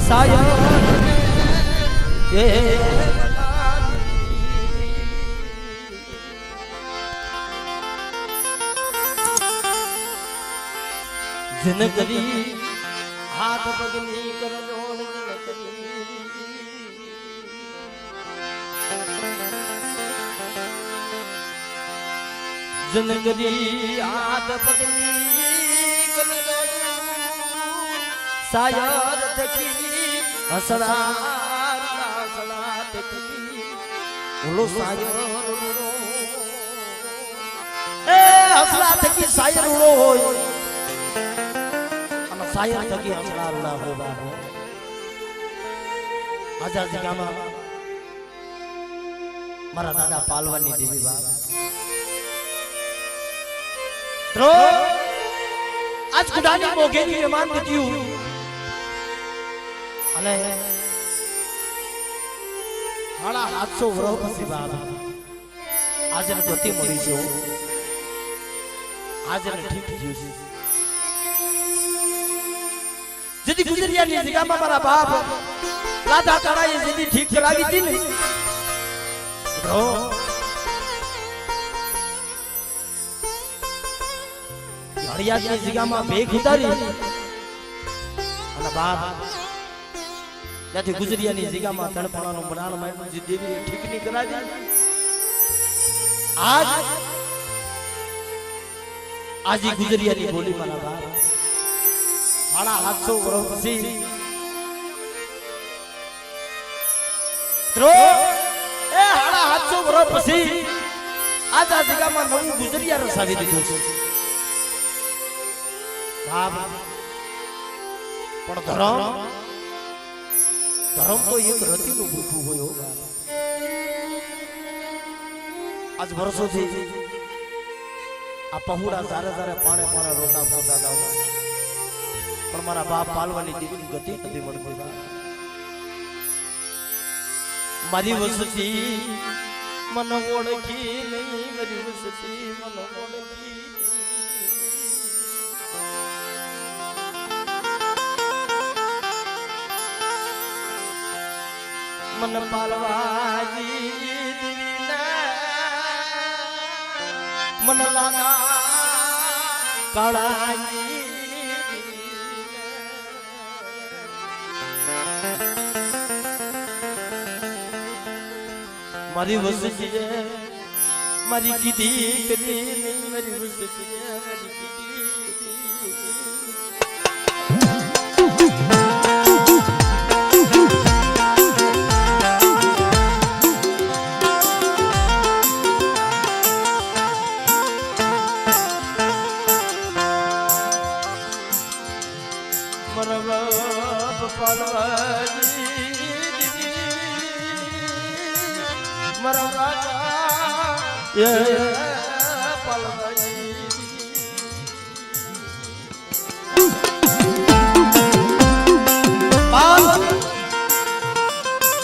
સાયર એ જનકરી હાથ પગની કરજોડ જનકરી હાથ પગની કરજોડ સાયર થકી હસડા હસડા થકી ઓલો સાયર એ હસડા થકી સાયર ઉડો હોય સાયર થકી હસડા ઉડા હોય બાબો આઝાદી ગામમાં મારા દાદા પાલવાની દેવી બાબા તો આજ ખુદાની મોગેની મહેમાન બચ્યું અને 750 વર્ષ પછી બાબા આજે ગતિ મળી છે આજે ઠીક થયું છે જેથી ગુજરિયાની જગ્યામાં મારા બાપ લાદા કાળાએ જેથી ઠીક કરાવી હતી ને બ્રો હરિયાની જગ્યામાં ભેગ ઉતારી અને બાપ ત્યાંથી ગુજરિયાની જગ્યામાં તણપણાનું બનાણ માં જે દેવીએ ઠીક ની કરાવી આજી ગુજરિયાની બોલી મારા બાપ 750 વર્ષ પછી તો એ 750 વર્ષ પછી આજ આ જગ્યામાં નવું ગુજરિયા રસાવી દીધું છે બાપ પણ ધર્મ તો એક રતિનું ભૂખું હોય બાપ આજ વર્ષોથી આ પહોળા જારે પાણે રોતા પોતા દાવ પણ મારા બાપ પાલવાની દીકરી ગતિ નથી મળતી મારી વસતી મન ઓળખી નહીં મારી વસતી મન ઓળખી મન પાલવાજી મન લાગા કાળાજી મારી વસતી મારી કીધી કરી મારી વસતી મારી કીધી મરવા પાલવાજી મરવા એ પાલવાજી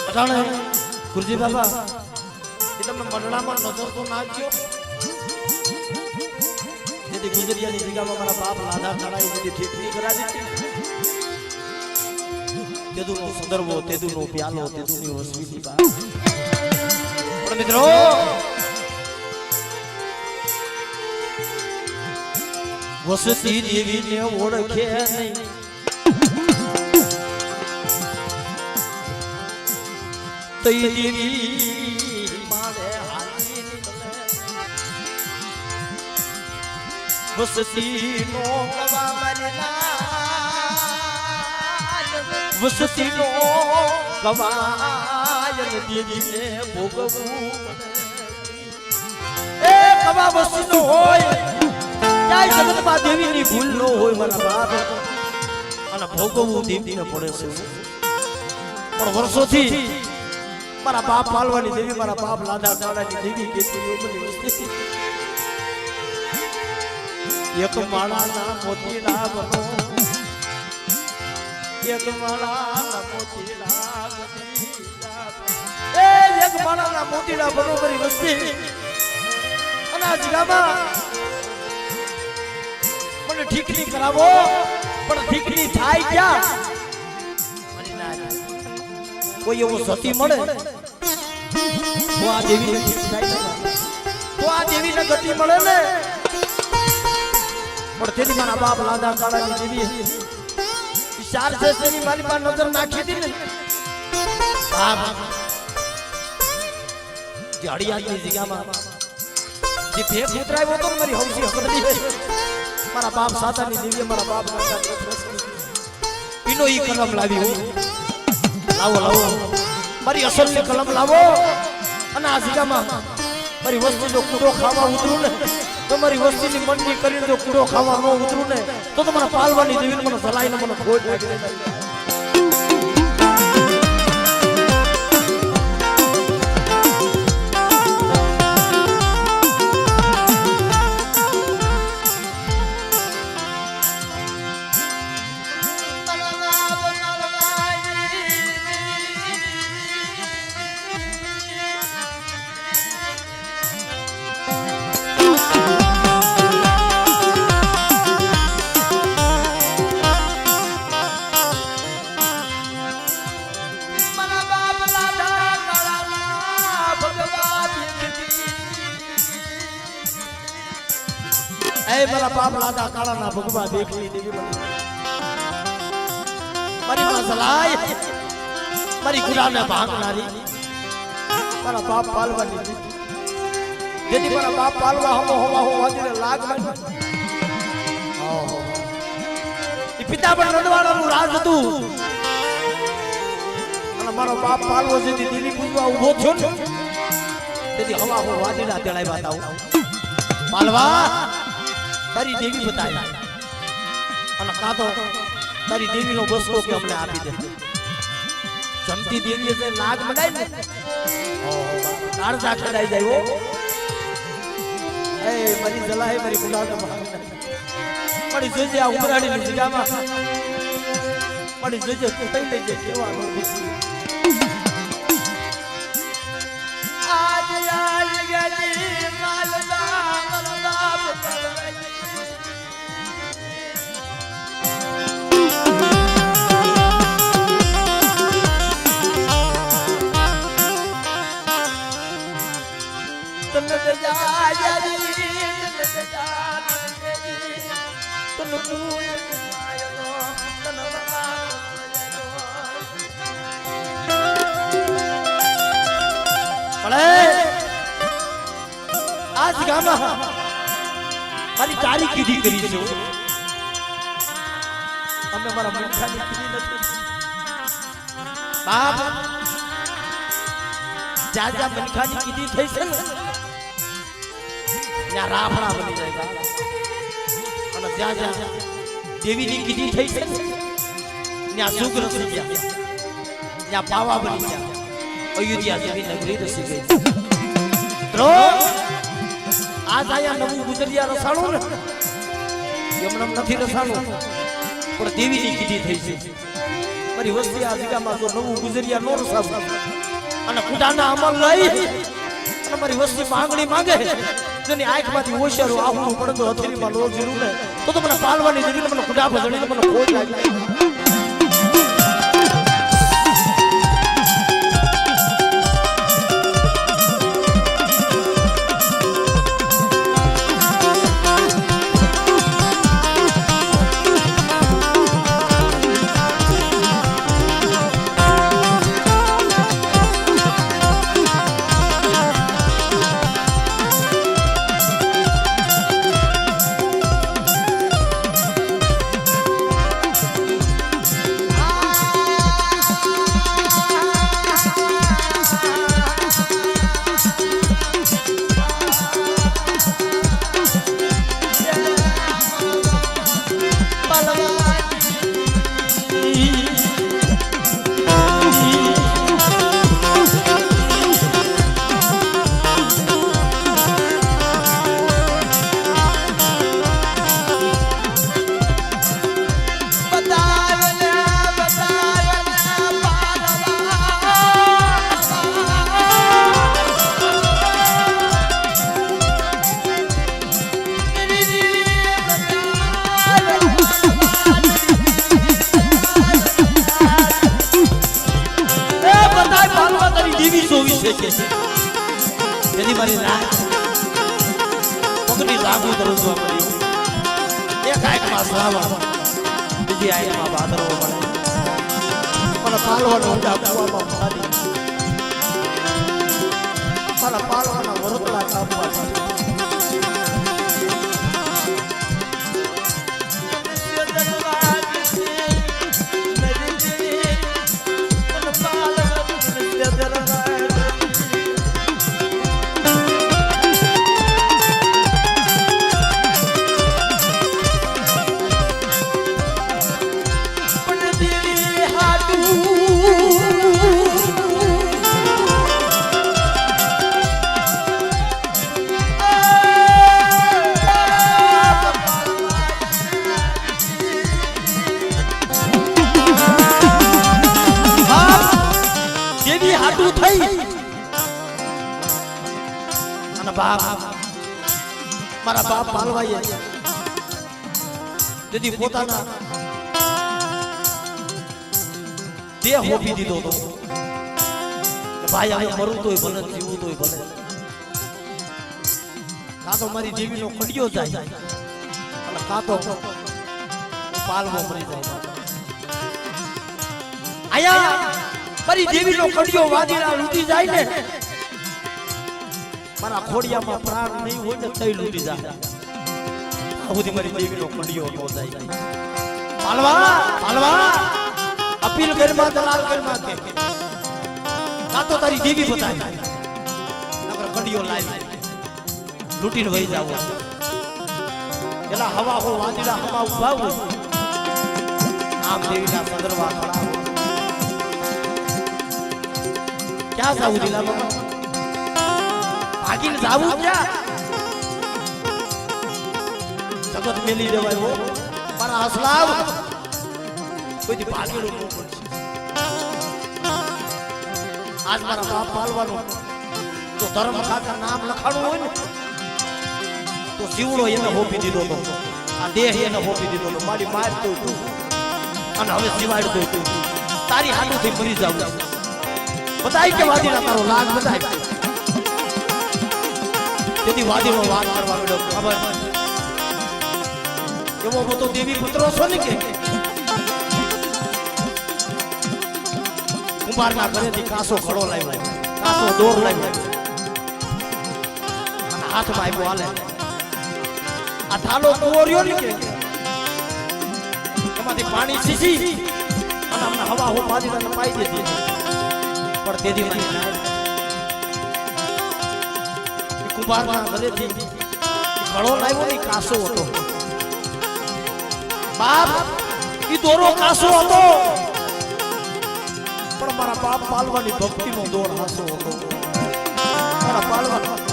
અટાણે ગુરુજી બાબા એ તમને મંડળામાં નજર તો નાખ્યો જેથી ગુજરિયાની જગ્યામાં મારા બાપ લાદા કાળાએ જેથી ઠેકડી કરાવી તેદુનો સંદર્ભો તેદુનો પ્યાલો તેદુની વસવીની બાપ પણ મિત્રો વસતી દેવીને ઓળખે નહીં તઈ દેવી મારે હાલી વસતી નો કવા મરના વસતી નો કવાયન દેવીને ભોગવું એ કવા વસતી નો હોય ક્યાંય જગતમાં દેવીની ભૂલ ન હોય મારા બાપ અને ભોગવવું દેવીને પડે છે પણ વર્ષોથી મારા બાપ પાલવાની દેવી મારા બાપ લાદા કાળાની દેવી કેટલી બની વસ્તી એક માળાના મોતીના બનો એક માળાના મોતીના એક માળાના મોતીના બરોબરી વસ્તી અને આ જગ્યામાં મને ઠીકની કરાવો પણ ઠીકની થાય ક્યાં મરીના કોઈ એવો સતી મળે તો આ દેવી તો આ દેવીને ગતિ મળે ને પણ તેની મારા બાપ લાદા કાળાની દેવી ચાર શેષની મારી પર નજર નાખી હતી ને બાપ જડિયાની જગ્યામાં જે ભેગ ઉતરાયો તો મારી હવસી હકડલી મારા બાપ સાતાની દેવી મારા બાપ પીનો ઈ કલમ લાવી લાવો લાવો મારી અસલની કલમ લાવો અને આ જગ્યામાં મારી વસ્તુ જો કૂડો ખાવા ઉતરું ને તો મારી વસ્તીની મનની કરીને જો કૂડો ખાવા ન ઉતરું ને તો તમારા પાલવાની દેવીને મને સલાઈને મને ખોટ લાગી જાય મારા બાપ લાદા કાળાના ભગવા દેખલી દેવી મારી મસલાય મારી ગુલાને ભાગનારી મારા બાપ પાલવાની જેની મારા બાપ પાલવા હમો હોવા વાજીને લાગ લાગ ઈ પિતા પણ રંડવાળાનું રાજ હતું અને મારો બાપ પાલવો જેથી દેવી પૂજવા ઊભો થયો ને તેથી હવા હો વાજીના તેડાઈ બતાવ પાલવા તારી દેવી બતાવી અને કાતો તારી દેવીનો બસકો કે અમને આપી દે જમતી દેવીએ જે નાગ મડાય ને કાળજા ખેડાઈ જાય હો એ મારી જલાહે મારી ગુલાને મારી જોજે આ ઉમરાડીની જગ્યામાં મારી જોજે થઈ લઈ જાય કેવાનો આજ આજ ગજી માલદા મલદા આજ ગામમાં મારી તારી કીધી કરી છે અમે મારા મનખાની કીધી નથી બાપ જ્યાં જ્યાં મનખાની કીધી થઈ છે ને ત્યાં રાફડા બની જાય અને જ્યાં જ્યાં દેવીની કીધી થઈ છે ને ત્યાં સુખ રસી ગયા ત્યાં પાવા બની ગયા અયોધ્યા જેવી નગરી રસી ગઈ આજ આયા નવું ગુજરિયા રસાણું ને એમને નથી રસાણું પણ દેવીની કીધી થઈ છે મારી વસ્તી આ જગ્યામાં જો નવું ગુજરિયા નો રસાવું અને કુડાના અમલ લઈ અને મારી વસ્તી માંગણી માંગે જેની આંખમાંથી ઓશિયારું આવું પડે તો હથેળીમાં લો જીરું ને તો મને પાલવાની જગ્યાએ મને કુડા ભજણીને મને ખોટ લાગી વરસવા મળ્યું એક આંખમાં શ્રાવણ બીજી આંખમાં ભાદરવો પડે પણ પાલવાનો ઊંડા કૂવામાં પાડી મારા પાલવાના વરતલા કાપવા મારા બાપ પાલવાઈએ તેથી પોતાના દેહ હોપી દીધો હતો ભાઈ હવે મરું તોય ભલે જીવું તોય ભલે કાં તો મારી દેવીનો કડિયો જાય અને કાં તો પાલવો મરી જાય આયા મારી દેવીનો કડિયો વાદીડા લૂટી જાય ને મારા ખોડિયામાં પ્રાણ નહીં હોય ને તઈ લૂટી જાય આવું મારી દેવીનો કડિયો નો જાય પાલવા પાલવા અપીલ ગરમાં દલાલ ગરમાં કે કા તો તારી દેવી બતાય નકર કડિયો લાવી લૂટીને વહી જાવ એલા હવા હો વાદીડા હવા ઉભા હોય આમ દેવીના સંદર્ભા ખડા ક્યાં જાવું દિલા બાબા ભાગીને જાવું ક્યાં જગત મેલી દેવાય હો મારા હસલાવ કોઈ ભાગેલું ન પડશે આજ મારા બાપ પાલવાનું તો ધર્મ ખાતા નામ લખાણું હોય ને તો જીવડો એને હોપી દીધો તો આ દેહ એને હોપી દીધો તો મારી માર તો અને હવે જીવાડ દો તારી હાથુથી મરી જાવ બતાય કે વાદીના તારો લાગ બતાય તેથી વાદીનો વાત કરવા મળ્યો ખબર એવો મોટો દેવી પુત્રો છો ને કે કુંભારના ઘરેથી કાસો ખડો લાવ્યો કાસો દોર લાવ્યો અને હાથમાં આવ્યો હાલે આ ઢાલો કુંવરિયો ને કે એમાંથી પાણી સીસી અને અમને હવા હો બાજીને પાઈ દીધી પણ તેથી મને કુંભારના ઘરેથી ખડો લાવ્યો ને કાસો હતો બાપ ઈ દોરો કાસો હતો પણ મારા બાપ પાલવાની ભક્તિનો દોર હાસો હતો મારા પાલવાનો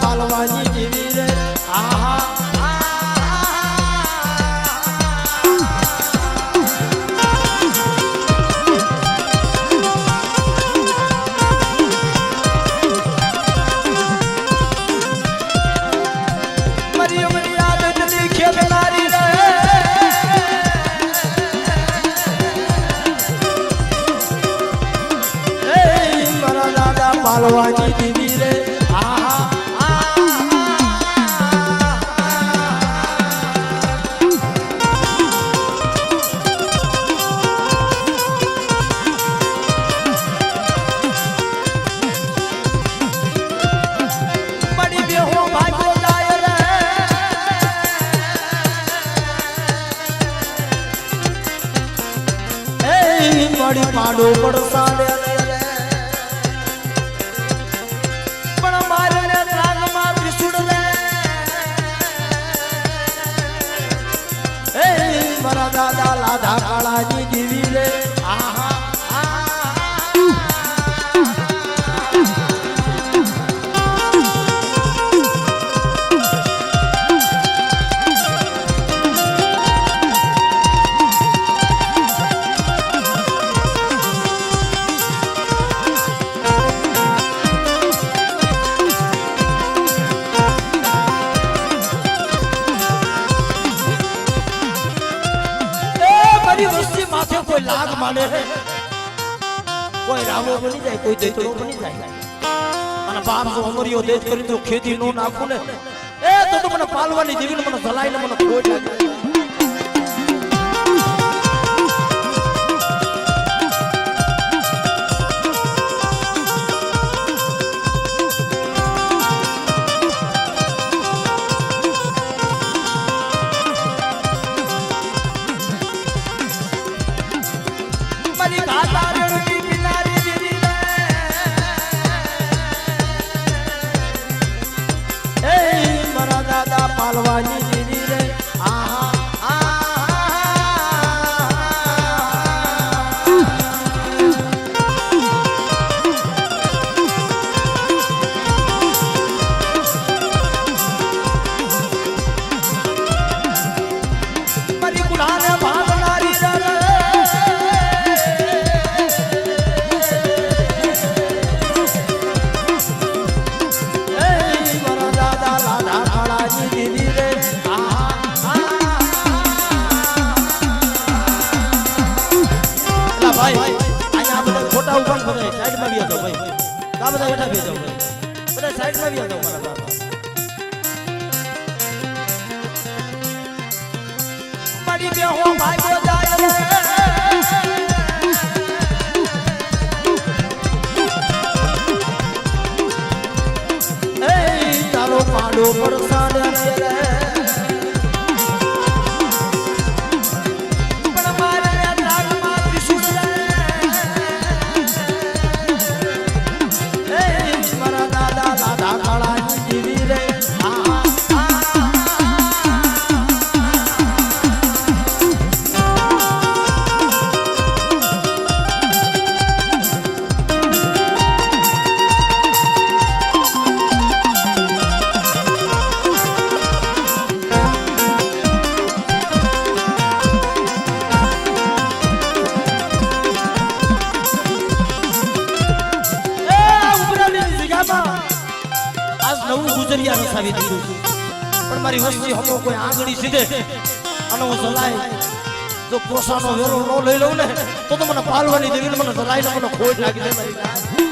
પાલવાની જેવી રે આહા મરી મરી યાદ નદી ખેલનારી રે એ મારા દાદા પાલવાની જેવી રે આહા પાડો પડસાડે લાધા કાળાની દેવી રે આહા કોઈ લાગ માને કોઈ રામો બની જાય કોઈ દૈતડો બની જાય અને બાપ જો અમરિયો દેજ કરી તો ખેતી નો નાખું ને તો મને પાલવાની દેવીને મને જલાઈને મને ખોટ લાગે પાલવાની દેવી રે આહા મારી ગુલાને ભાગનારી રે મારા દાદા લાધા કાળાજી દેવી રે ભાઈ અહીંયા બધા ખોટા ઉભા બધા સાઈડમાં બી જાવ ભાઈ કા બધા બેઠા બી જાવ ભાઈ બધા સાઈડમાં બી જાવ મારા બાપા મારી બે હો ભાઈ જાય રે એ તારો પાડો પડસાડ રે ગુજરિયા નસાવી દીધું પણ મારી વસ્તી હમો કોઈ આંગળી સીધે અને હું જલાય જો પોસાનો વેરો ન લઈ લઉં ને તો મને પાલવાની દેવીને મને જલાઈને મને ખોટ લાગી દે મારી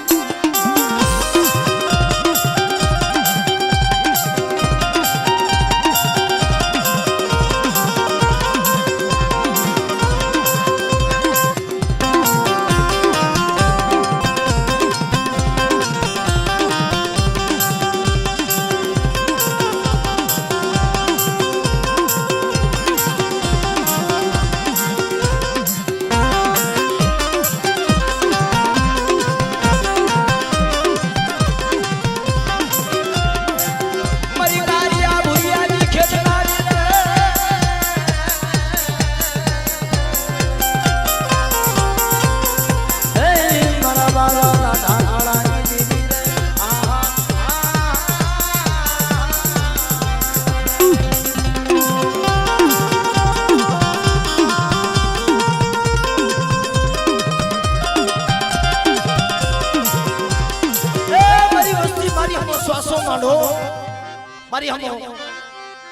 મારી હમો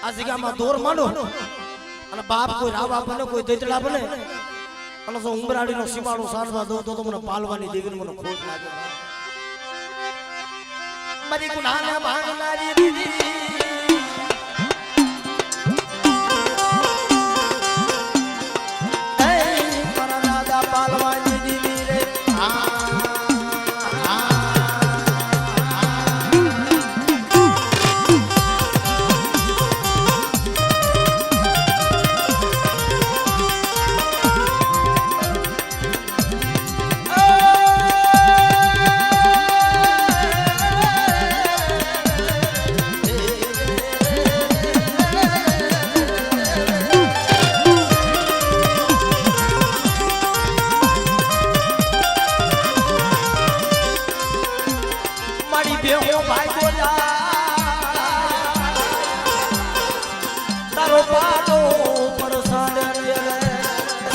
આ જગ્યામાં દોર માંડો અને બાપ કોઈ રાવા બને કોઈ દૈતડા બને અને જો ઉમરાડીનો સીમાડો સારવા દો તો મને પાલવાની દેવીને મને ખોટ લાગે મારી ગુનાને ભાગનારી દેવી મારા દાદા પાલવાની દેવી રે મારો પાડો પરસાડ રે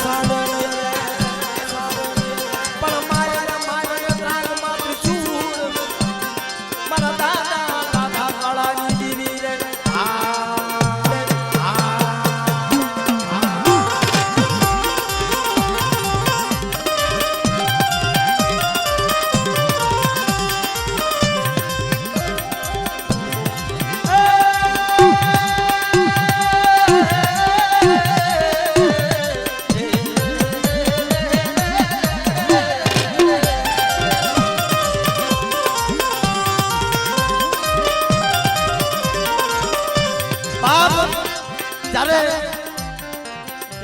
સાડ રે પણ માયા માયા ત્રાગ માત્ર ચૂર મારા દાદા દાદા કાળાની દીવી રે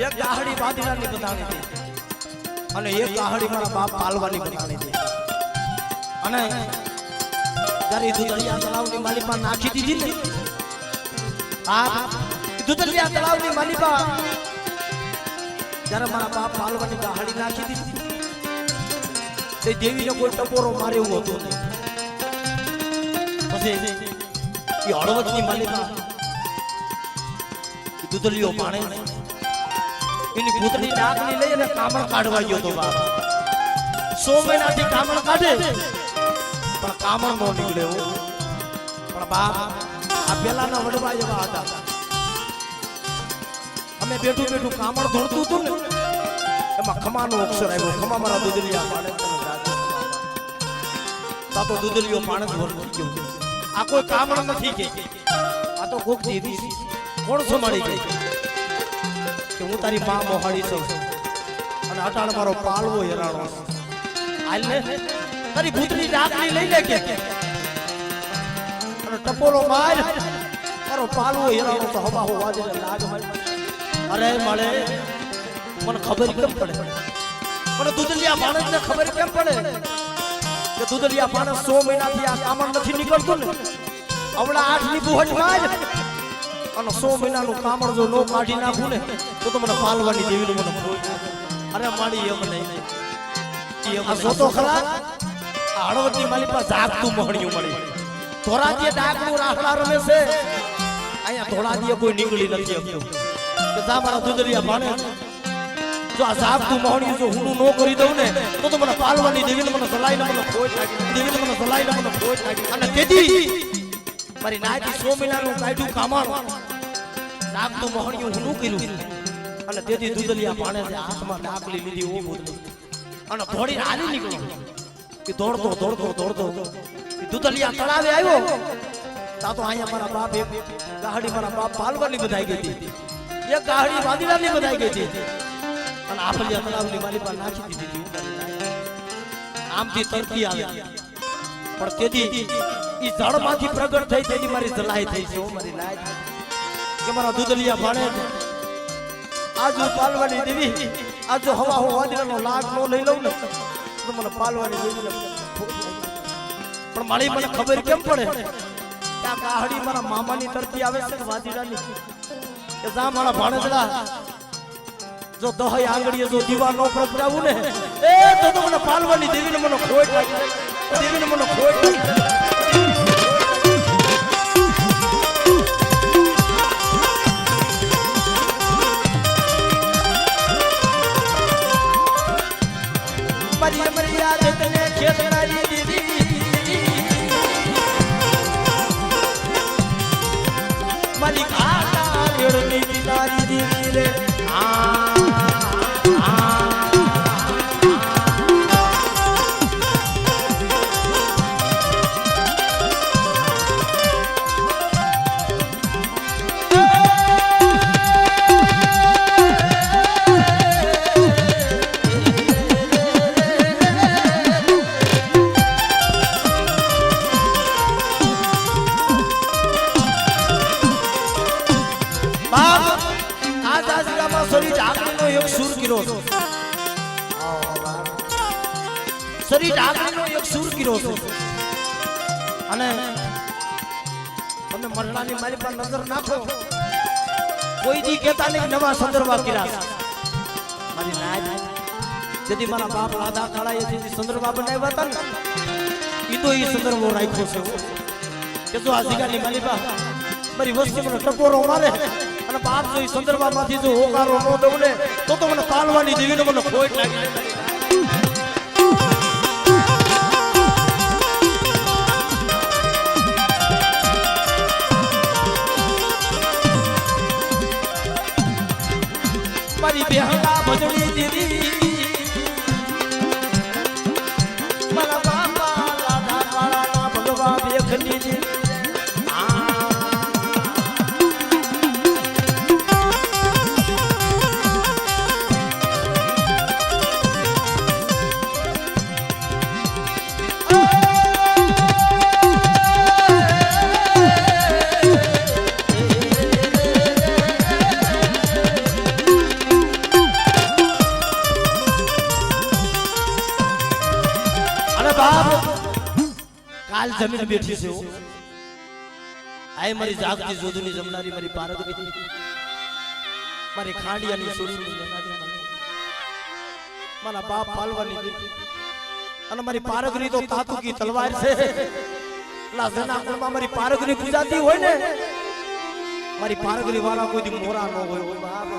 એક ગાહડી વાદીરાની બતાણી હતી અને એક ગાહડી મારા બાપ પાલવાની બતાણી હતી અને જ્યારે દુધલિયા તળાવની માલિપા નાખી દીધી ને આ દુધલિયા તળાવની માલિપા જ્યારે મારા બાપ પાલવાની ગાહડી નાખી દીધી તે દેવીને કોઈ ટપોરો મારે એવું હતું નહીં પછી એ હળવદની માલિપા દુધલિયો પાણે એની પુત્રની ડાકની લઈ અને કામણ કાઢવા ગયો તો બાપ 100 મહિનાથી કામણ કાઢે પણ કામણ નો નીકળ્યો પણ બાપ આ પેલાના વડવા એવા હતા અમે બેઠું બેઠું કામણ ધોળતું હતું ને એમાં ખમાનો અક્ષર આવ્યો ખમા મારા દુધલિયા પાણે તા તો દુધલિયો પાણે જ વળતી ગયો આ કોઈ કામણ નથી કે આ તો કોક દેવી કોણ સંભાળી ગઈ કે હું તારી માં મોહાડી છું અને અટાણ મારો પાલવો હેરાણો હાલ ને તારી ભૂતની ડાકની લઈ લે કે અને ટપોરો માર મારો પાલવો હેરાણો તો હવા હોવા દે લાગ અરે મળે મને ખબર કેમ પડે મને દુધલિયા માણસને ખબર કેમ પડે કે દુધલિયા માણસ 100 મહિનાથી આ કામણ નથી નીકળતું ને આવડા 8 ની બુહટ માર અને 100 મહિનાનું કામણ જો નો કાઢી નાખું ને તો મને પાલવાની દેવીનું મને અરે માડી એમ નહીં આ જોતો ખરા આ હળવદની માલિપા જાગતું મહણિયું મળી ધોરાજીએ ડાકનું રાહડા રમે છે અહીંયા ધોરાજીએ કોઈ નીકળી નથી શકતું કે જા મારા દુધલિયા ભાણે જો આ જાગતું મહણિયું જો હું નો કરી દઉં ને તો મને પાલવાની દેવીને મને સલાઈને મને ખોટ લાગી દેવીને મને સલાઈને મને ખોટ લાગી અને તેથી મારી નાયથી 100 મહિનાનું કાઢ્યું કામણ નાગતું મહણિયું હું કર્યું અને તેથી દુધલિયા પાણે હાથમાં ડાકલી લીધી ઓ બોલી અને થોડી હાલી નીકળ્યો કે દોડતો દોડતો દોડતો દુધલિયા તળાવે આવ્યો તા તો અહીંયા મારા બાપ એક ગાહડી મારા બાપ પાલવાની બધાઈ ગઈ હતી એક ગાહડી વાદીલાની બધાઈ ગઈ હતી અને આપલિયા તળાવની માલિપા નાખી દીધી આમથી તરતી આવે પણ તેથી ઈ જળમાંથી પ્રગટ થઈ તેની મારી જલાઈ થઈ છે મારી લાજ કે મારા દુધલિયા ભાણે આજુ પાલવાની દેવી આજુ હવા વાદળનો લાગ નો લઈ લઉં ને તો મને પાલવાની દેવી પણ મારી મને ખબર કેમ પડે કે આ ગાહડી મારા મામાની તરતી આવે છે વાદળાની કે જા મારા ભાણેજડા જો દહય આંગળીએ જો દીવા નો પ્રગટાવું ને એ તો મને પાલવાની દેવીને મને ખોટ લાગી દેવીને મને ખોટ લાગી શરીર ડાકણીનો એક સૂર કર્યો છે અને તમે મરણાની મારી પર નજર નાખો કોઈ દી કહેતા નહીં નવા સંદર્ભા કર્યા મારી નાય જેથી મારા બાપ રાધા કાળાએ જે સંદર્ભા બનાવ્યા હતા ને ઈ તો ઈ સંદર્ભો રાખ્યો છે કે જો આ જીગાની માલિકા મારી વસ્તી મને ટપોરો મારે અને બાપ જો સંદર્ભમાંથી જો હોકારો ન દઉં ને તો મને પાલવાની દેવીને મને ખોટ લાગી મારી બેહલા ભજણી દીદી મારા બાપા લાડા વાળા ભગવા બેખની દીદી કાલ જમીન બેઠી છે આય મારી જાગતી જોધુની જમનારી મારી પારગતી મારી ખાંડિયાની સોરીની જમનારી મારા બાપ પાલવાની દીકરી અને મારી પારગરી તો તાતુકી તલવાર છે લા જના કુળમાં મારી પારગરી પૂજાતી હોય ને મારી પારગરી વાળા કોઈ દી મોરા ન હોય બાપ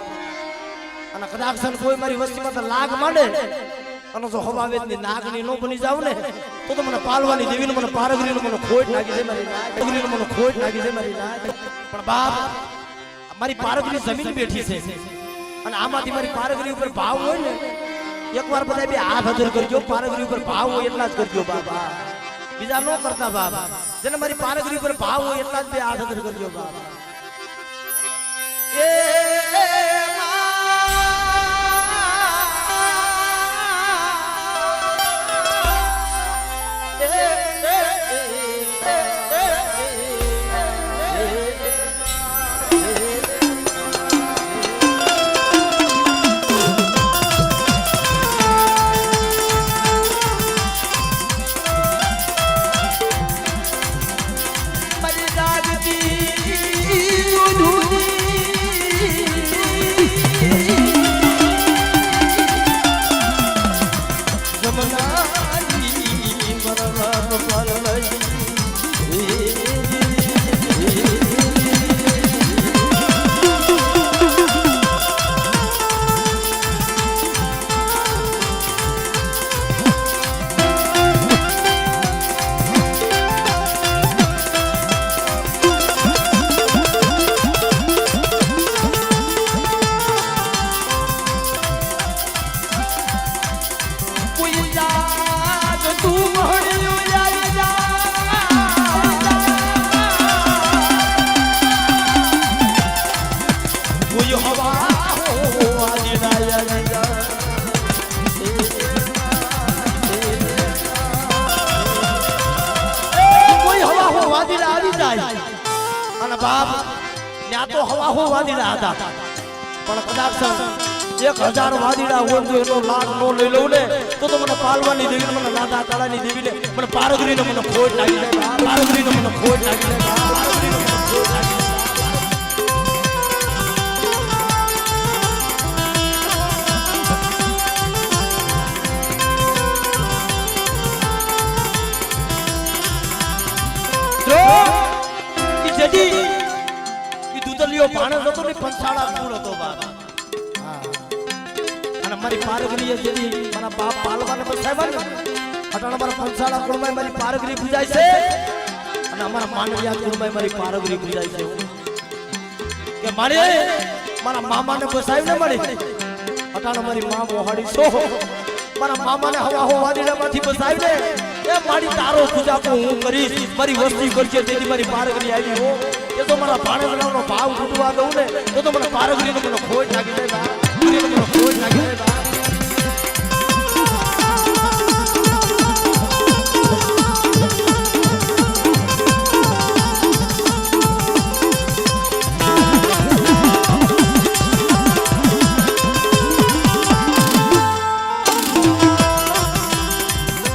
અને કદાચ કોઈ મારી વસ્તીમાં તો લાગ માંડે અને જો હવાવેદની નાગની નો બની જાવ ને તો મને પાલવાની દેવીને મને પારગરીને મને ખોટ લાગી છે મારી પારગરીને મને ખોટ લાગી છે મારી નાગ પણ બાપ મારી પારગરી જમીન બેઠી છે અને આમાંથી મારી પારગરી ઉપર ભાવ હોય ને એકવાર બધા બે હાથ હજર કરજો પારગરી ઉપર ભાવ હોય એટલા જ કરજો બાપા બીજા નો કરતા બાપ જેને મારી પારગરી ઉપર ભાવ હોય એટલા જ બે હાથ હજર કરજો બાપ એ અને બાપ ત્યાં તો હવા હો વાદીડા હતા પણ કદાચ 1000 વાદીડા હોય તો એનો લાખ નો લઈ લઉં ને તો મને પાલવાની દેવીને મને લાદા કાળાની દેવીને મને પારગરીને મને ખોટ લાગી જાય પારગરીને મને ખોટ લાગી જાય પારગરીને મને ખોટ લાગી પાણસ હતો ને પંચાળા કુળ હતો બાપ અને મારી પારગરી જેથી મારા બાપ પાલવાને બસાવ્યા ને અટાણા મારા પંચાળા કુળમાં મારી પારગરી પૂજાય છે અને અમારા માંડવિયા કુળમાં મારી પારગરી પૂજાય છે કે મારે મારા મામાને બસાવ્યું ને મારી અટાણા મારી માં મોહાડી સો મારા મામાને હવા હો વાદીડામાંથી બસાવી ને એ મારી તારો પૂજા હું કરીશ મારી વસ્તી કરશે તેથી મારી પારગરી આવી હો એ તો મારા ભાણેજનો ભાવ ફૂટવા દઉં ને તો મને પારગરીનો મને ખોટ લાગી જાય બા મને ખોટ લાગી જાય બા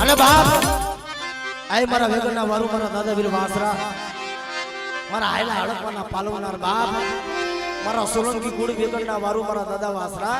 અને બાપ આય મારા વેગરના વારું મારા દાદા વીર વાસરા મારા આયલા હડકવાના પાલવનાર બાપ મારા સોલંકી કુળ વેગણના વારું મારા દાદા વાસરા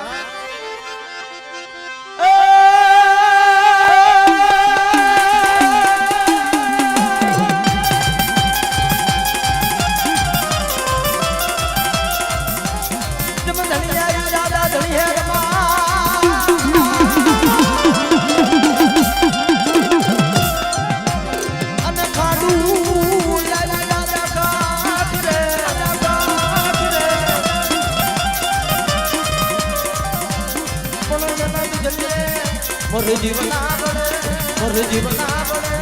મોર જીવના બળે મોર જીવના બળે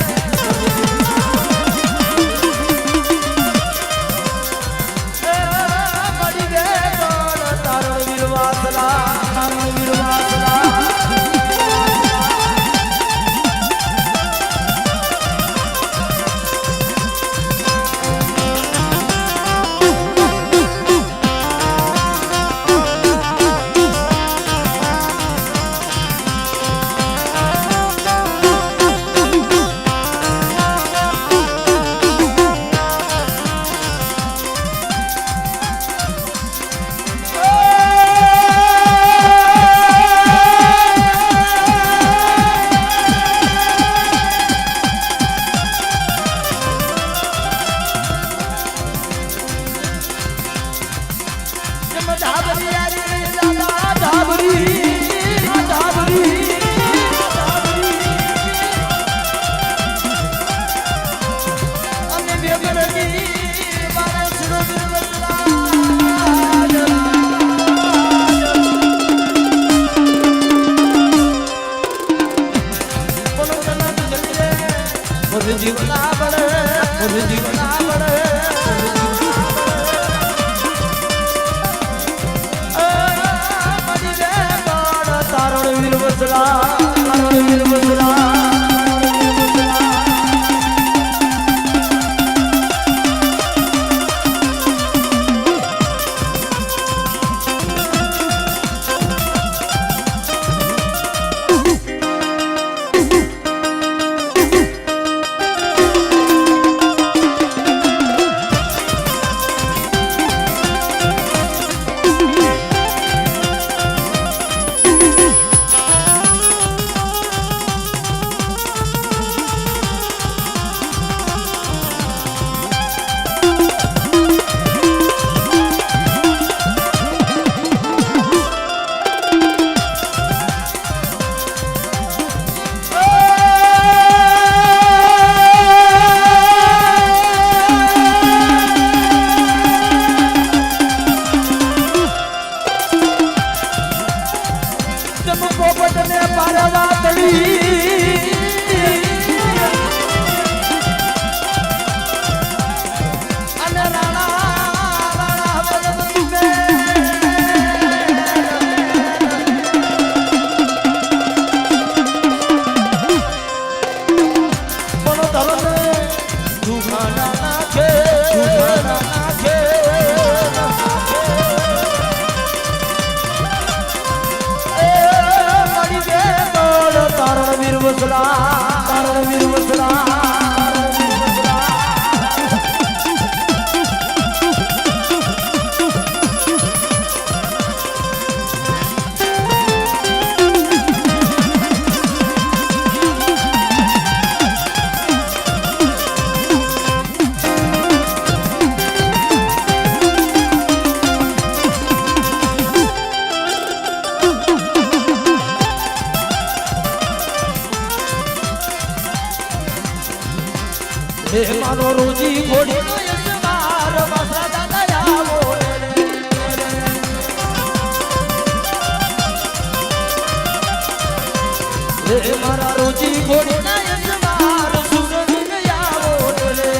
મળી ગે તારો વીરવાસલા તારો વીરવાસલા જીવના બળે જીવના બળે મળી રે તારો વીરવસલા તારો વીરવસલા મારો રોજી ઘોડી નો યજમાર મારા દાદા આવો રે મારા રોજી ઘોડી ના યજમાર સુરવીન આવો રે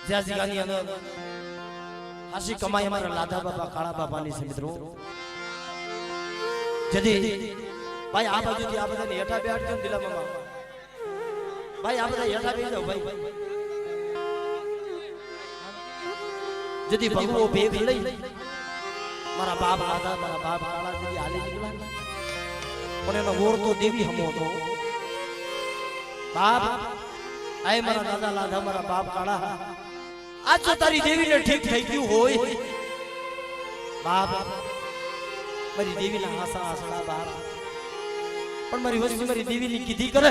જ્યાં જગાની અંદર હાસી કમાઈ અમારા લાધા બાપા કાળા બાપાની છે મિત્રો જદી ભાઈ આ બાજુથી આ બધાને હેઠા બેઠજો ને દિલા મામા ભાઈ આ બધા હેઠા બેસી જાઓ ભાઈ જદી ભગવો ભેગ લઈ મારા બાપ લાધા મારા બાપ કાળા જદી હાલી નીકળ્યા પણ એનો ગોર તો દેવી હમો હતો બાપ આય મારા દાદા લાધા મારા બાપ કાળા આજ જો તારી દેવીને ઠીક થઈ ગયું હોય બાપ મારી દેવીના આશા આસડા બાપ પણ મારી વસ્તુ મારી દેવીની કીધી કરે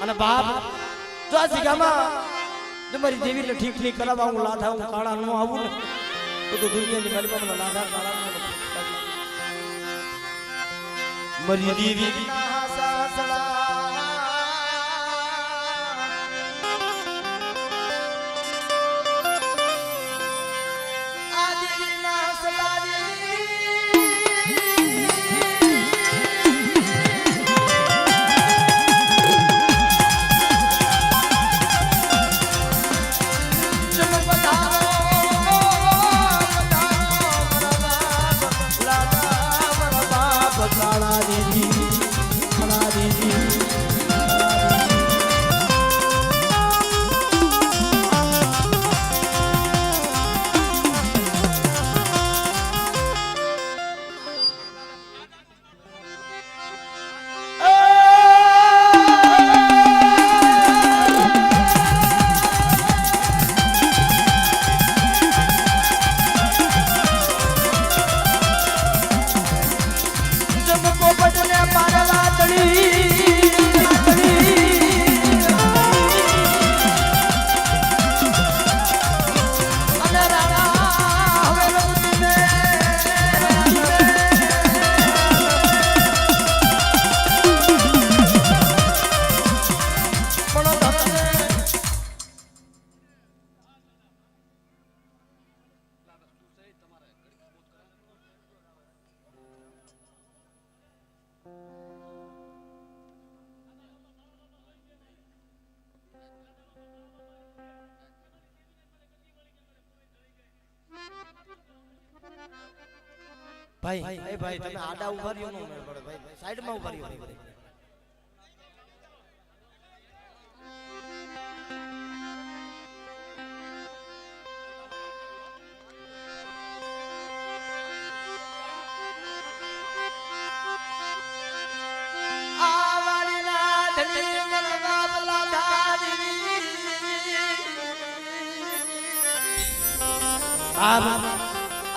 અને બાપ જો આ જગ્યામાં જો મારી દેવીને ઠીક નહીં કરાવવા હું લાધા હું કાળા ન આવું ને તો દુનિયાની મારી પાસે લાધા કાળા મારી દેવીના આશા આસડા ભાઈ એ ભાઈ તમે આડા ઉભા રહ્યો નો મેળ પડે ભાઈ સાઈડ માં ઉભા રહ્યો ભાઈ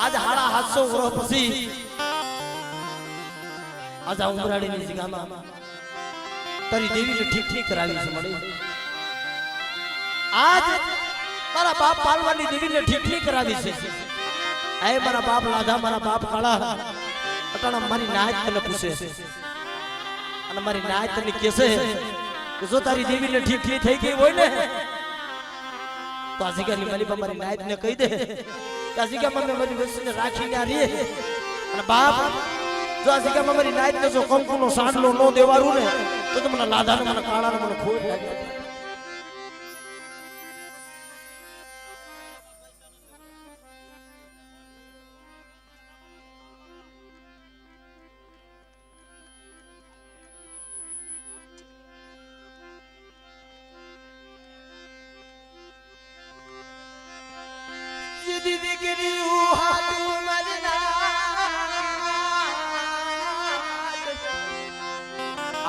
आज हाड़ा 700 વર્ષ પછી આજ ઉમરાડીની જગ્યામાં તારી દેવીને ઠીક કરાવી છે મળી આજ મારા બાપ પાલવાની દેવીને ઠીક કરાવી છે એ મારા બાપ લાધા મારા બાપ કાળા અટાણા મારી નાત તને પૂછે અને મારી નાત તને કહેશે કે જો તારી દેવીને ઠીક થઈ ગઈ હોય ને તો આ જગ્યાની મારી મારી નાત ને કહી દે જગ્યામાં મેં મારી વસ્તુને રાખીને આ રે અને બાપ જો આ જગ્યામાં મારી નાઈટ ને જો કંકુનો સાંડલો ન દેવારું ને તો તમને લાધાને મને કાળાને મને ખોટ લાગે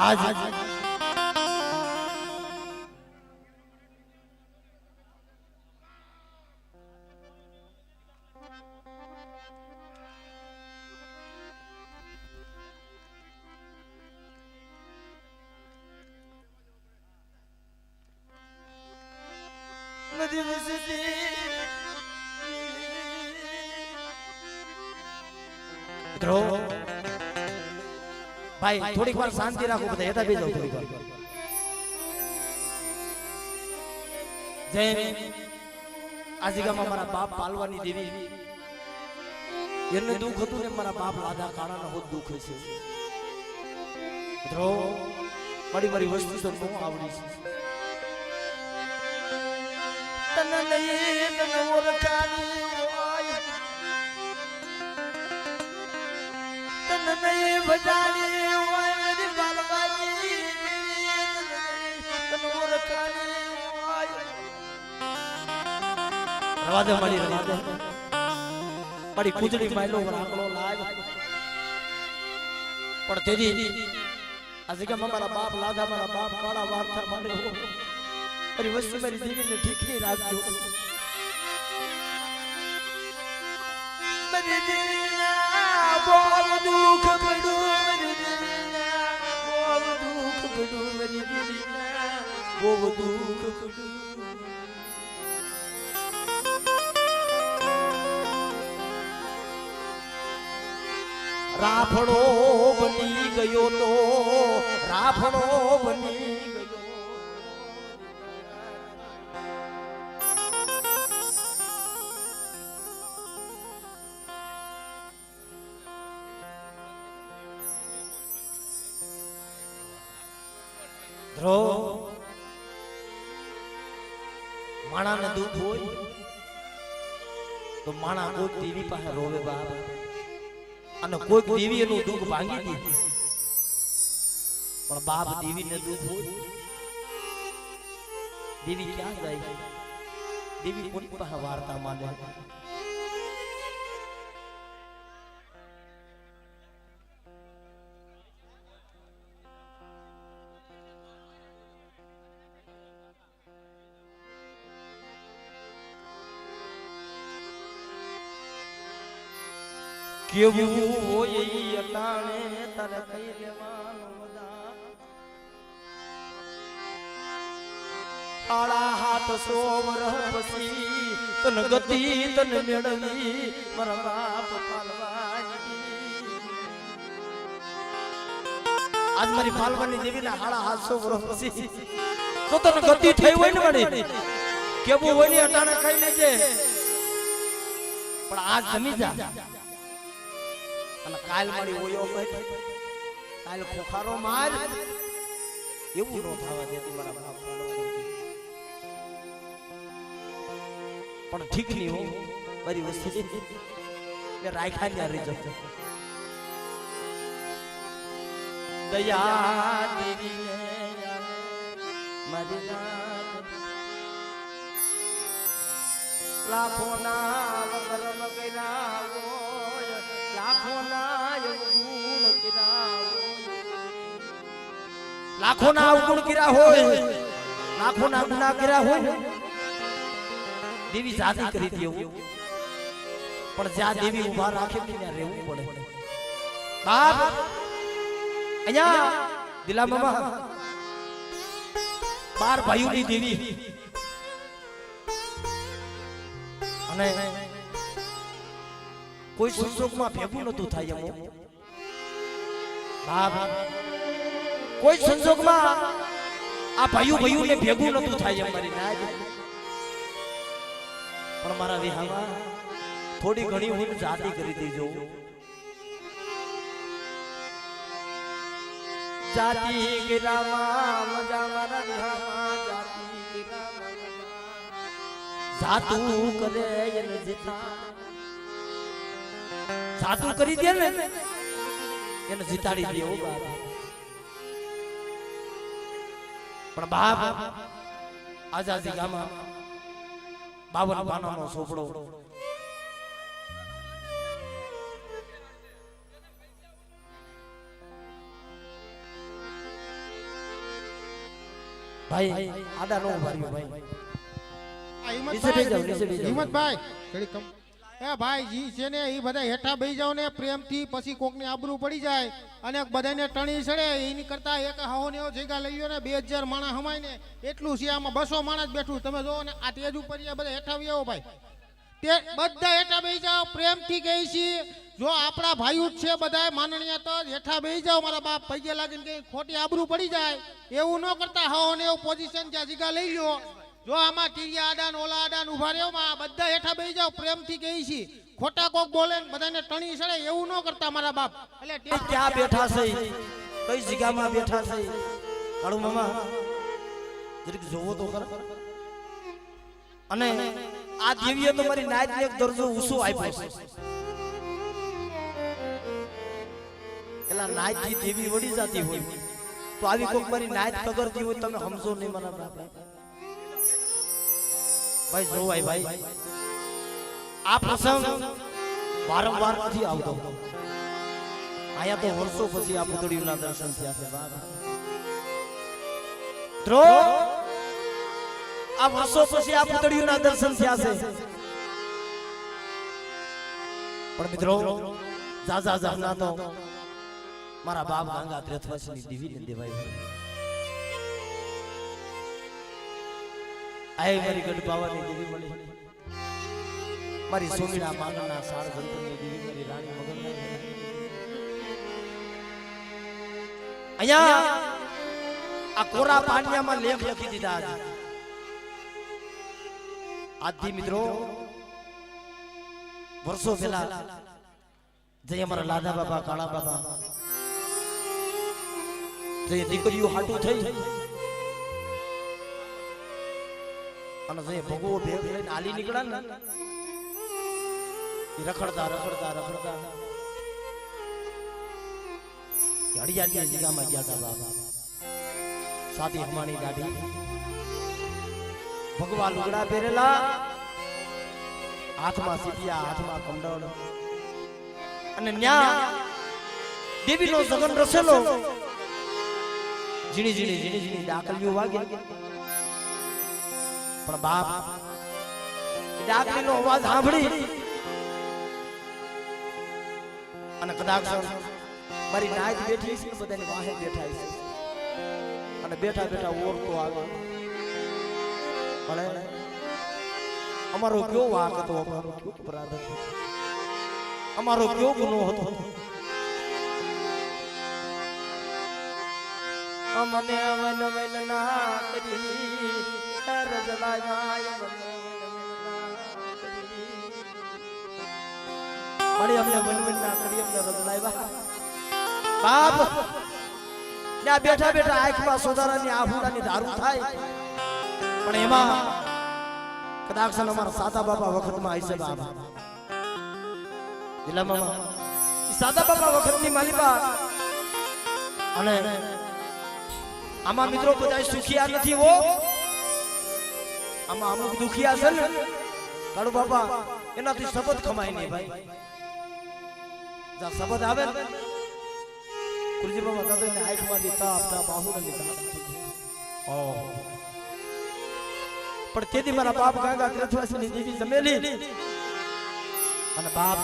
आज भाई थोड़ी बार शांति राखो बता हेठा बे जाओ थोड़ी बार जय आजीगामा मारा बाप पालवानी देवी એને દુખ હતું ને મારા બાપ લાધા કાળાનો હોત દુખ છે મિત્રો મારી વસ્તુ તો નો આવડી છે તને નહીં તન ઓળખાની હોય તન નહીં ભજાની હોય મારી બાલબાજી તન ઓળખાની હોય રવા દે મારી રવા દે મારી કુજડી માયલો આંકડો લાગ પણ તેરી આ જગ્યામાં મારા બાપ લાગા મારા બાપ કાળા વાર્તા મારે મારી વસ્તી મારી દેવીને ઠીક નહીં રાખજો મારી દેવીના બહુ દુઃખ પડ્યું મારી દેવીના બહુ દુઃખ પડ્યું મારી દેવીના બહુ દુઃખ પડ્યું રાફડો બની ગયો તો રાફડો બની ગયો ધ્રો માણાને દુઃખ હોય તો માણા કોઈ ટીવી પાસે રોવે બાપ અને કોઈક દેવી એનું દુઃખ ભાંગી દીધી પણ બાપ દેવીને દુઃખ હોય દેવી ક્યાં જાય દેવી કોની પાસે વાર્તા માને કેવું હોય ઈ અટાણે તારે કઈ લેવાનું મજા આળા હાથ સોમર પછી તન ગતિ તન મેળવી મારા બાપ પાલવાની આજ મારી પાલવાની દેવીના હાળા હાથ સોમર પછી તો તન ગતિ થઈ હોય ને મારી કેવું હોય ને અટાણે કઈ લેજે પણ આજ જમી જા અને કાલ મારી ઓયો કઈ કાલ ખોખારો માર એવું નો થવા દેતી મારા બાપ પણ ઠીક નહીં હો મારી વસ્તી મે રાખ્યા ને રહી જતો દયા દેવી ને મારી રાત લાખો ના વગર મગના લાખો ના અવગુણ કર્યા હોય લાખો ના ગુનાહ કર્યા હોય દેવી જાતિ કરી દે પણ જ્યાં દેવી ઉભા રાખે ત્યાં રહેવું પડે બાપ અહીંયા દિલા મામા 12 ભાઈઓની દેવી અને કોઈ સંજોગમાં ભેગું નતું થાય એમ બાપ કોઈ સંજોગમાં આ ભાઈઓને ભેગું નતું થાય એમ મારી ના પણ મારા વિહામાં થોડી ઘણી હું જાતિ કરી દેજો જાતિ ગિરામાં મજા મારા વિહામાં જાતિ ગિરામાં જાતું કરે એને જીતા જાતું કરી દે ને એને જીતાડી દે ઓ બાપ પણ બાપ આઝાદી ગામમાં 52 પાનાનો સોપડો ભાઈ આડા નો ભાર્યો ભાઈ હિંમતભાઈ ઘડી કમ એ ભાઈ જી છે ને એ બધા હેઠા બેહી જાવ ને પ્રેમથી પછી કોકની આબરૂ પડી જાય અને બધાને ટણી સડે એની કરતા એક હાહો ને એવો જગ્યા લઈ ગયો ને 2000 માણસ હમાય ને એટલું છે આમાં 200 માણસ બેઠું તમે જોવો ને આ તેજ ઉપર બધા હેઠા આવી આવો ભાઈ તે બધા હેઠા બેહી જાવ પ્રેમથી કહી છી જો આપણા ભાઈઓ જ છે બધા માનણીયા તો હેઠા બેહી જાવ મારા બાપ પૈગે લાગીને કઈ ખોટી આબરૂ પડી જાય એવું ન કરતા હાહો ને એવું પોઝિશન જ્યાં જગ્યા લઈ લ્યો જો આમાં ટીરિયા આડાન ઓલા આડાન ઉભા રહ્યો માં બધા હેઠા બેહી જાવ પ્રેમથી કહી છી ખોટા કોક બોલે ને બધાને ટણી સડે એવું ન કરતા મારા બાપ એટલે ક્યાં બેઠા છે કઈ જગ્યામાં બેઠા છે કાળુ મામા જરીક જોવો તો ખરા અને આ દેવીએ તો મારી નાયત ને એક દરજ્જો ઊંચો આપ્યો છે. એલા નાયત થી દેવી વળી જતી હોય તો આવી કોક મારી નાયત કગરતી હોય તમે સમજો નહીં મારા બાપા. ભાઈ જો ભાઈ આ પ્રસંગ વારંવાર નથી આવતો. આયા તો વર્ષો પછી આ પુતળીઓના દર્શન થયા છે બાબા. ધ્રો આ વર્ષો પછી આ પુતળીઓના દર્શન થયા છે. પણ મિત્રો જાજા જાના તો મારા બાપ ગંગા ત્રેથવાસની દેવી ને દેવાય. આય મારી ગઢ બાવાની દેવી મળી, મારી સોમીના માંગના સાર જંતરની દેવી મારી રાણી મગનના. અહીંયા આ કોરા પાનિયામાં લેખ લખી દીધા છે. આજથી મિત્રો વર્ષો પહેલા જઈ અમારા લાદા બાબા કાળા બાબા જઈ દીકરીઓ હાટું થઈ અને જઈ ભગવો ભેગ લઈને આલી નીકળ્યા ને રખડતા રખડતા રખડતા હળિયાની જગ્યામાં ગયા હતા બાબા. સાદી હમાણી દાઢી ભગવા લુગડા પહેરેલા, હાથમાં સીપિયા, હાથમાં કમંડળ અને ન્યા દેવીનો સગન રસેલો ઝીણી ઝીણી ઝીણી ઝીણી ડાકલીઓ વાગે. પણ બાપ ડાકલીનો અવાજ સાંભળી અને કદાચ મારી નાયત બેઠી છે, બધાની વાહે બેઠા છે અને બેઠા બેઠા ઓરતો આવે. પણ અમારો કયો વાક હતો, અમારો કયો અપરાધ હતો, અમારો કયો ગુનો હતો. અમને વન વન ના કરી રજલાય મારી અમને વન વન ના કરી અમને રજલાય બાપ. ત્યાં બેઠા બેઠા આંખમાં સોદારાની આહુડાની દારૂ થાય. પણ એમાં કદાચ અમારા સાદા બાપા વખતમાં આવી છે બાબા. દિલામાં સાદા બાપા વખતની માલિકા. અને આમાં મિત્રો બધા સુખિયા નથી હો, આમાં અમુક દુખિયા છે ને કાળુ બાપા, એનાથી શબ્દ ખમાય નહીં ભાઈ. જા શબ્દ આવે ને કુલજી બાબા દાદા ને આંખમાંથી તાપ તાપ આહુડાની તાપ. ઓહ પણ તેથી મારા બાપ ગાગા ત્રેથવાસની દેવી જમેલી અને બાપ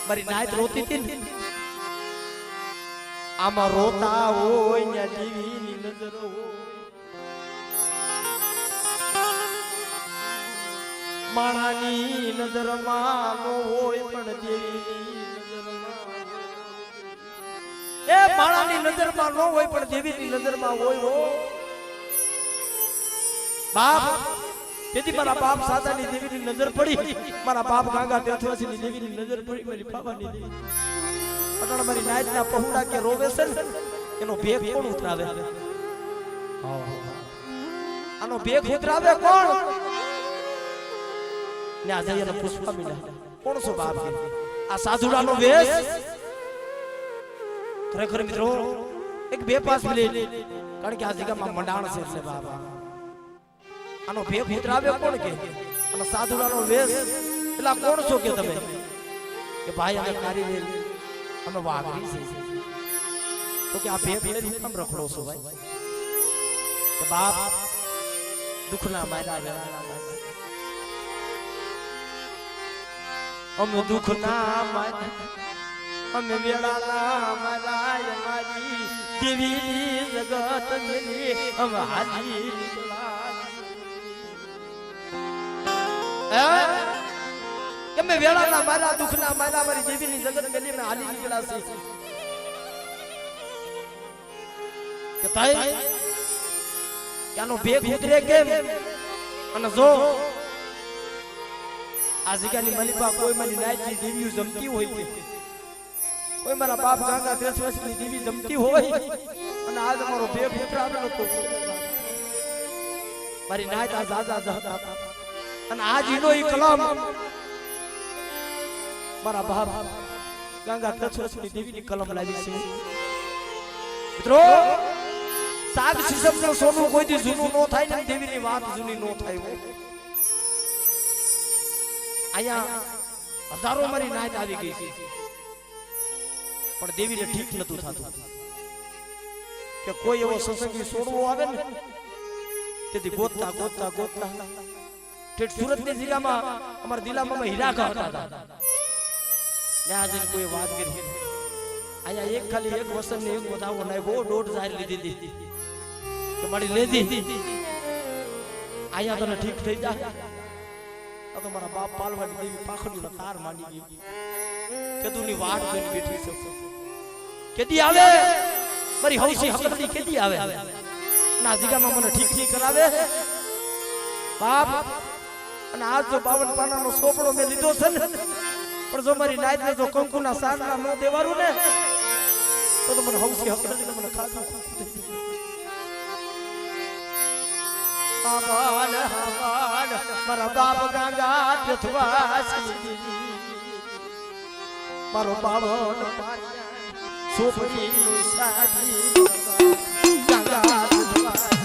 મારી નાયત રોતી હતી. આમાં રોતા હોય ને દેવીની નજર હોય, માણાની નજરમાં નો હોય પણ દેવીની નજરમાં. એ માણાની નજરમાં નો હોય પણ દેવીની નજરમાં હોય હો બાપ. તેથી મારા બાપ સાદાની દેવીની નજર પડી, મારા બાપ ગાગા ત્રેથવાસની દેવીની નજર પડી, મારી બાબાની દેવી. અટણ મારી નાયતના પહોળા કે રોવે છે એનો ભેગ કોણ ઉતરાવે? આનો ભેગ ઉતરાવે કોણ? ને આ જઈને પુષ્પા મીડા કોણ છો બાપ? આ સાધુડાનો વેશ. ખરેખર મિત્રો એક બે પાસ મિનિટ, કારણ કે આ જગ્યામાં મંડાણ છે એટલે બાબા આનો ભેગ ઉતરાવે કોણ કે? અને સાધુડાનો વેશ એટલે કોણ છો કે તમે? કે ભાઈ અમે કારીગર, અમે વાઘરી છે. તો કે આ ભેગ લઈને કેમ રખડો છો ભાઈ? કે બાપ દુખના માર્યા વેળાના અમે દુખના માર્યા, અમે વેળાના માર્યા, મારી દેવી જગત મેલી અમે હાલી કે મેં વેળાના માર્યા, દુખના માર્યા, મારી દેવીની જગત મેલી મેં હાલી નીકળ્યા છે. કે તાઈ ક્યાંનો ભેગ ઉતરે કેમ? અને જો આ જગ્યાની મલિકા કોઈ મારી નાયતની દેવીઓ જમતી હોય કે કોઈ મારા બાપ ગાગા ત્રેથવાસની દેવી જમતી હોય અને આજ મારો ભેગ ઉતરાવેલો તો મારી નાયત આ જાજા જહતા અને આજ ઈનો ઈ કલમ મારા બાપ ગંગા કચ્છની દેવીની કલમ લાવી છે મિત્રો સાગ સિસમનું સોનું કોઈ દી જૂનું નો થાય ને દેવીની વાત જૂની નો થાય આયા હજારો મારી નાત આવી ગઈ છે પણ દેવીને ઠીક નતું થતું કે કોઈ એવો સત્સંગી છોડવો આવે ને તેથી ગોતતા ગોતતા ગોતતા ઠેઠ સુરતની જિલ્લામાં અમારા જિલ્લામાં હીરા ઘા હતા ત્યાં જઈને કોઈ વાત કરી આયા એક ખાલી એક વસન ને એક વધાવો નાખ્યો દોઢ જાહેર લીધી હતી કે મારી લેધી આયા તને ઠીક થઈ જાય આ તો મારા બાપ પાલવાની દેવી પાખડીનો તાર માંડી ગઈ કેદુની વાટ જોઈને બેઠી છે કેદી આવે મારી હૌસી હકડી કેદી આવે ના જીગામાં મને ઠીક ઠીક કરાવે બાપ અને આજ જો 52 પાનાનો સોપડો મે લીધો છે ને પણ જો મારી નાઈત ને જો કંકુના સારના નો દેવારું ને તો મને હૌસી હકડી મને ખાધું આવાલ આવાલ મારા બાપ ગંગા તીર્થવાસી મારો બાવન સોપડી સાજી ગંગા તીર્થવાસી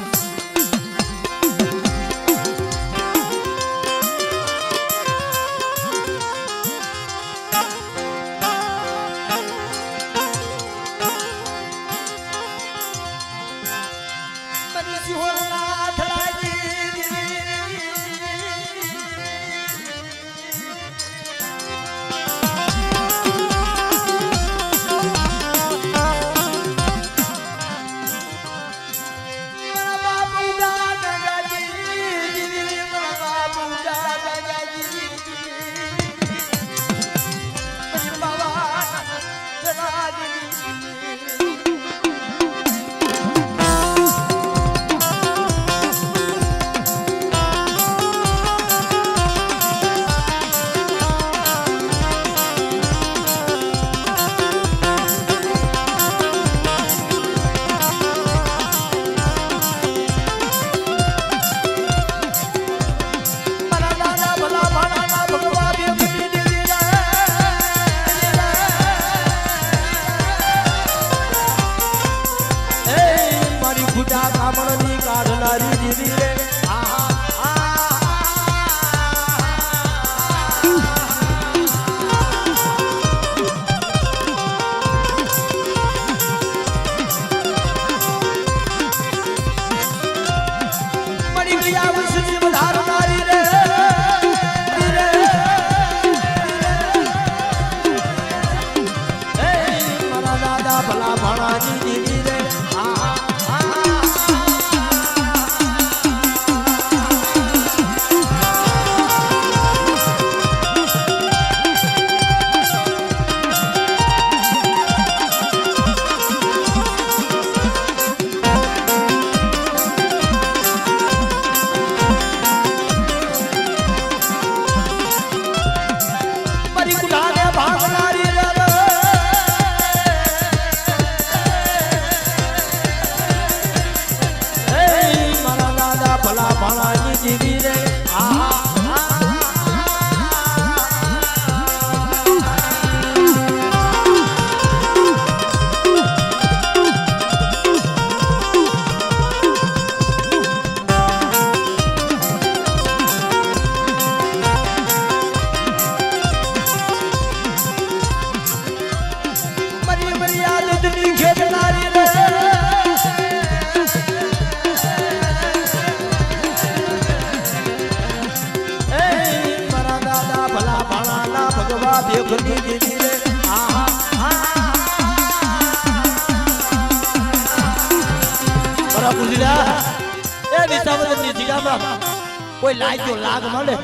કોઈ લાગ્યો લાગ મળે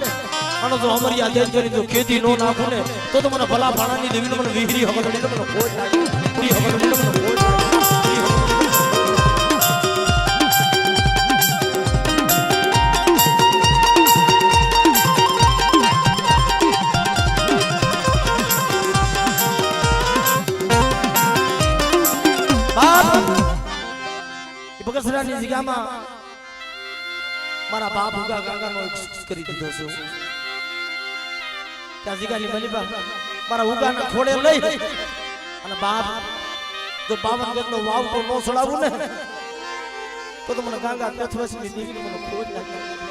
અને જો અમારી આ દેશ કરી જો ખેતી નો નાખું ને તો મને ભલા ભાણાની દેવીને મને વિહરી હગડ મને કોઈ લાગે વિહરી હગડ મને કોઈ બગસરાની જગ્યામાં મારા બાપ ઉગા ગાંગાનો કરી દીધો છે ત્યાં જીગાની મલીબા મારા ઉગાના ખોડે લઈ અને બાપ જો 52 ગજનો વાવ તો નો છોડાવું ને તો મને ગાંગા કથવસની દીકરી મને ખોજ લાગી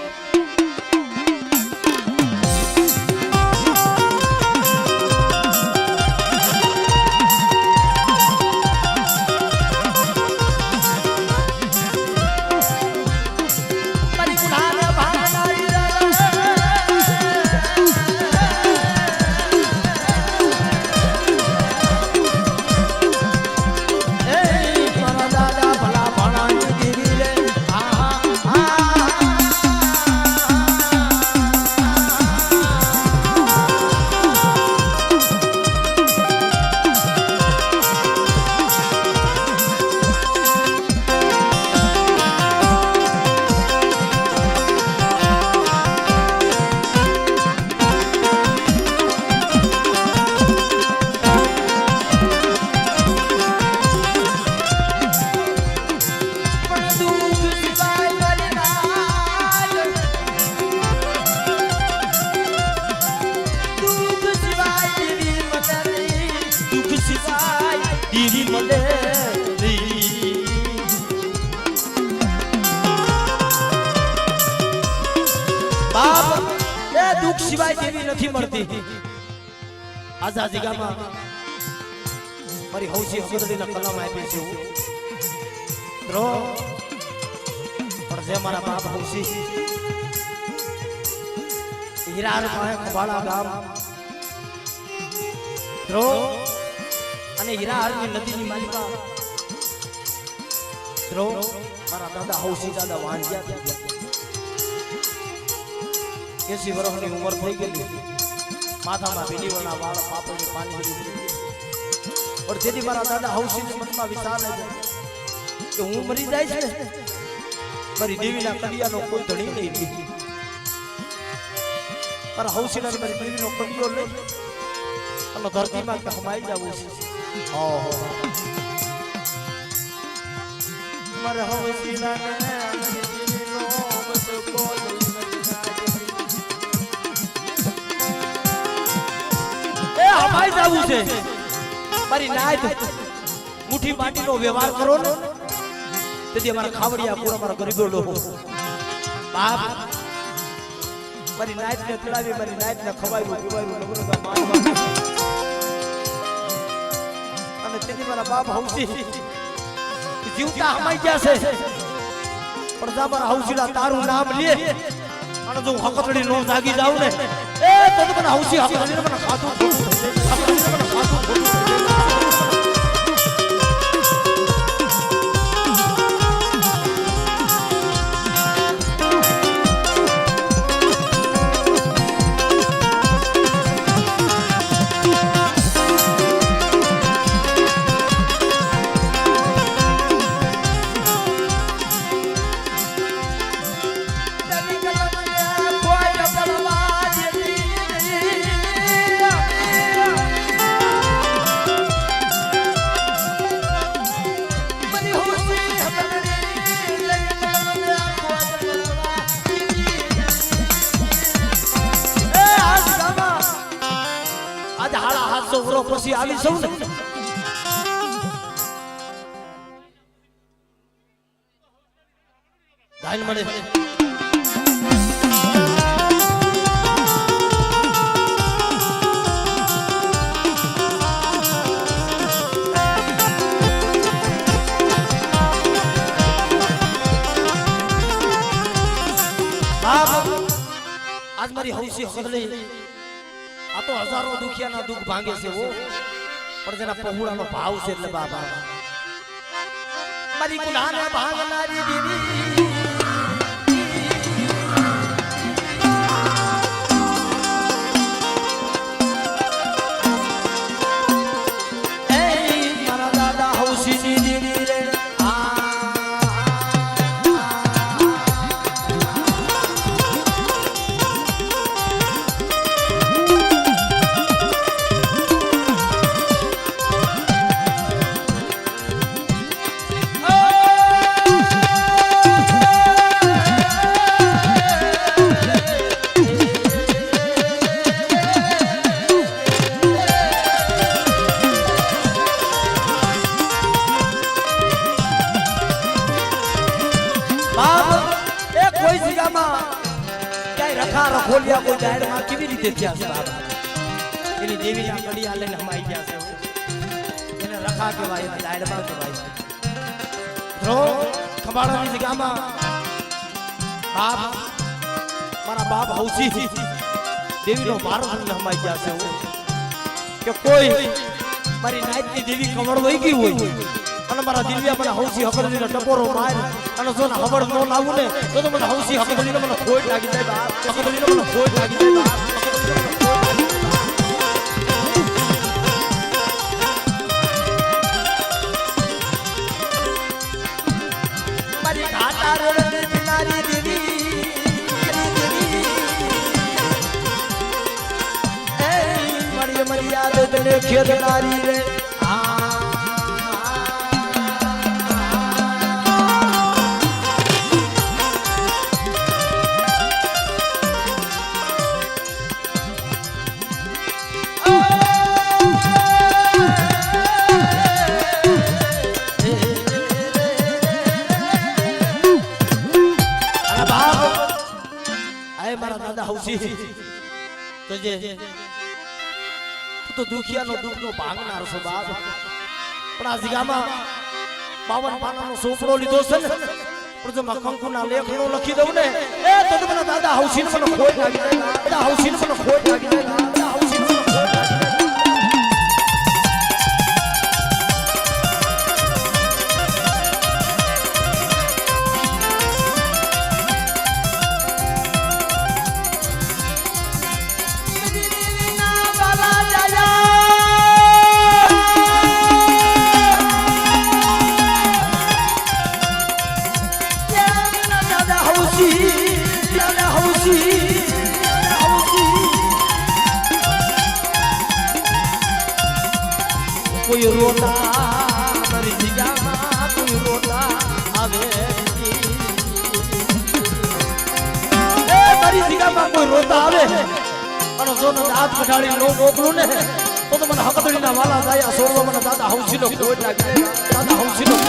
દુઃખ સિવાય દેવી નથી મળતી આઝાદી ગામમાં મારી હૌસી હકદડીના કલમ આપી છે દ્રો પણ જે મારા બાપ હૌસી હીરાર પાસે ખબાળા ગામ દ્રો અને હીરાહારની નદીની માલિકા દ્રો મારા દાદા હૌસી દાદા વાંજ્યા થઈ ગયા 80 વર્ષની ઉંમર થઈ ગઈ માથામાં ભીડીઓના વાળ પાપડની પાણી ગળી और જેથી મારા દાદા હૌસીને મનમાં વિચાર આવ્યો કે હું મરી જાય છે મારી દેવીના કડિયાનો કોઈ ધણી નહીં મારા હૌસીના મારી દેવીનો કડિયો લઈ અને ધરતીમાં કે હમાઈ જવું છે ઓહો મારા હૌસીના દેવીનો બસ કોલ હમાઈ જવું છે મારી નાય મુઠ્ઠી માટીનો વ્યવહાર કરો ને તેથી અમારા ખાવડિયા પૂરા મારા ગરીબો લોકો બાપ મારી નાયતને પીડાવી મારી નાયતને ખવાયું પીવાયું નગરગા મારવા અને તેથી મારા બાપ હૌસી જીવતા હમાઈ ગયા છે પણ જા મારા હૌસીના તારું નામ લે અને જો હકતડી નો જાગી જાવ ને એ તો મને હૌસી હકતડીને મને ખાતું પછી આવી સૌ ને ધાન મળે આજ મારી હૌસી હકદડી આ તો હજારો દુખિયાના દુઃખ ભાંગે છે ઓ પણ જેના પહોળાનો ભાવ છે એટલે બાબા મારી ગુલાના ભાંગનારી દેવી મારા દાદા હૌસીની દેવી રે રખોલિયા કોઈ દાયડમાં કેવી રીતે થયા છે બાપ એની દેવીના કડિયા લઈને હમાઈ ગયા છે એને રખા કહેવાય એને દાયડમાં કહેવાય ધ્રો ખંભાળાની જગ્યામાં બાપ મારા બાપ હૌસી દેવીનો ભારો લઈને હમાઈ ગયા છે કે કોઈ મારી નાયતની દેવી કમળ વહી ગઈ હોય અને મારા દિવ્યા મને હૌસી હકડીનો ટપોરો માર અને જો ને હવળ નો લાવું ને તો મને હૌસી હકડીનો મને ખોટ લાગી જાય બાપ હકડીનો મને ખોટ લાગી જાય બાપ મારી ઘાટા રોડ બિનારી દેવી એ મારી મર્યાદ તને ખેરનારી રે તો દુખિયાનો દુઃખનો ભાંગનાર છો બાપ પણ આ જગ્યામાં 52 પાનાનો સોપડો લીધો છે ને પણ જો કંકુના લેખનો લખી દઉં ને એ તો મને દાદા હૌસીને મને ખોટ લાગી જાય દાદા હૌસીને મને ખોટ લાગી જાય દાદા હૌસીને મને ખોટ લાગી જાય કોઈ રોતા મારી જગ્યામાં કોઈ રોતા આવે એ મારી જગ્યામાં કોઈ રોતા આવે અને જો ને હાથ કઢાડી નો મોકલું ને તો મને હકદડીના વાલા જાય છોડવા મને દાદા હૌસીનો ખોટ લાગે દાદા હૌસીનો